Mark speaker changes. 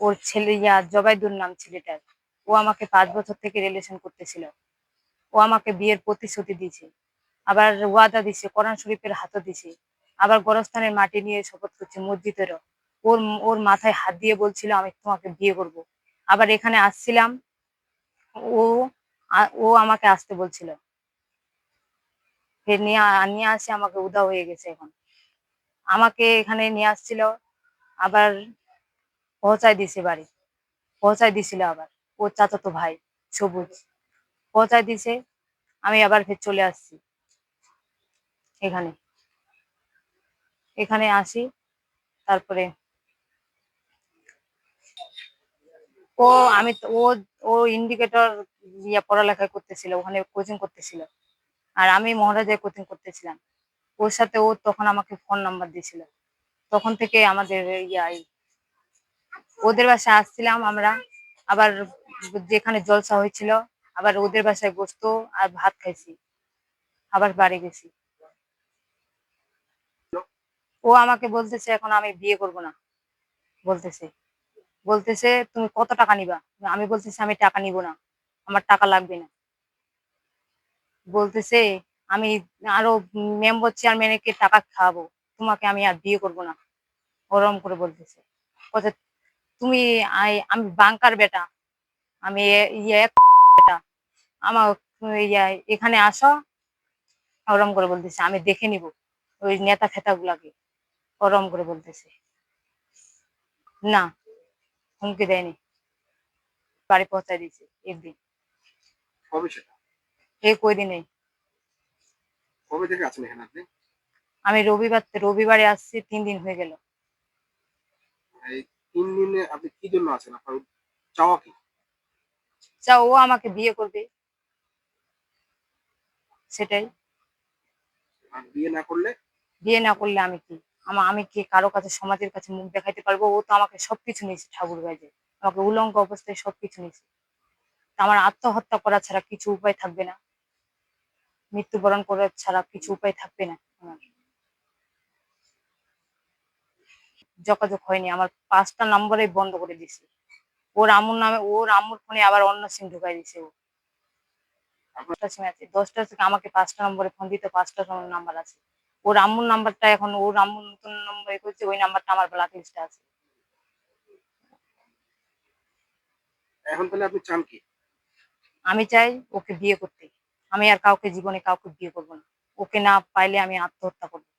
Speaker 1: ওর ছেলে জবাইদুর নাম ছেলেটার। ও আমাকে 5 বছর থেকে রিলেশন করতেছিল। ও আমাকে বিয়ের প্রতিশ্রুতি দিয়েছে, আবার ওয়াদা দিছে, কোরআন শরীফের হাতও দিছে, আবার গোরস্থানের মাটি নিয়ে শপথ করছে মসজিদেরও। ওর ওর মাথায় হাত দিয়ে বলছিল আমি তোমাকে বিয়ে করব। আবার এখানে আসছিলাম, ও ও আমাকে আসতে বলছিল, ফের নিয়ে আসে আমাকে উধাও হয়ে গেছে। এখন আমাকে এখানে নিয়ে আসছিল, আবার পৌঁছায় দিছে বাড়ি, পৌঁছায় দিছিল আবার ওর চাচাতো ভাই সবুজ, পৌঁছায় দিছে। আমি আবার ফের চলে আসছি এখানে, এখানে আসি। তারপরে ও আমি তো- ও ও ইন্ডিকেটর পড়ালেখা করতেছিল, ওখানে কোচিং করতেছিল, আর আমি মহারাজায় কোচিং করতেছিলাম। ওর সাথে ও তখন আমাকে ফোন নাম্বার দিয়েছিল। তখন থেকে আমাদের ওদের বাসায় আসছিলাম আমরা, আবার যেখানে জলসা হয়েছিল আবার ওদের বাসায় গোস্ত আর ভাত খাইছি, আবার বাড়ি গেছি। ও আমাকে বলতেছে এখন আমি বিয়ে করব না, বলতেছে বলতেছে তুমি কত টাকা নিবা। আমি বলতেছি আমি টাকা নিব না, আমার টাকা লাগবে না। বলতেছে আমি আরো মেম্বার চেয়ারম্যানকে টাকা খাওয়াবো, তোমাকে আমি আর বিয়ে করব না, ওরম করে বলতেছে। বলছে তুমি আমি বাঙ্কার বেটা, আমি বেটা, আমার এখানে আসো, ওরম করে বলতেছে। আমি দেখে নিব ওই নেতা ফেতা গুলাকে, ওরম করে বলতেছে। না, হুমকি দেয়নি, বাড়ি পৌঁছায় দিয়েছে একদিন।
Speaker 2: কবে সেটা?
Speaker 1: এই কয়দিন নেই।
Speaker 2: কবে থেকে আছেন এখানে আপনি?
Speaker 1: আমি রবিবারে আসছি, 3 দিন হয়ে গেল।
Speaker 2: এই ৩ দিনে আপনি কি জন্য আছেন? আপনার চাওয়া কি?
Speaker 1: ও আমাকে বিয়ে করবে, সেটাই।
Speaker 2: আর বিয়ে না করলে?
Speaker 1: বিয়ে না করলে আমি কি, আমি কি কারো কাছে সমাজের কাছে মুখ দেখাইতে পারবো? ও তো আমাকে সবকিছু নিয়েছে, ঠাকুর গাইজে আমাকে উলঙ্গ অবস্থায় সবকিছু নিয়েছে। তা আমার আত্মহত্যা করা ছাড়া কিছু উপায় থাকবে না, মৃত্যুবরণ করা ছাড়া কিছু উপায় থাকবে না আমার। যোগাযোগ হয়নি, আমার 5টা নম্বরে বন্ধ করে দিছে। ওর আম্মুর ফোনে আবার অন্য সিম ঢুকাই দিছে ও।
Speaker 2: আপনার
Speaker 1: 10টা সিম আছে, 10টা থেকে আমাকে 5টা নম্বরে ফোন দিতে 5টা নাম্বার আছে। ওর আম্মুর নাম্বারটা এখন ওর আম্মুর নতুন নম্বর করছে, ওই নাম্বারটা আমার ব্ল্যাক লিস্টে আছে।
Speaker 2: এখন তাহলে আপনি চান কি?
Speaker 1: আমি চাই ওকে বিয়ে করতে। আমি আর কাউকে জীবনে কাউকে বিয়ে করবো না। ওকে না পাইলে আমি আত্মহত্যা করবো।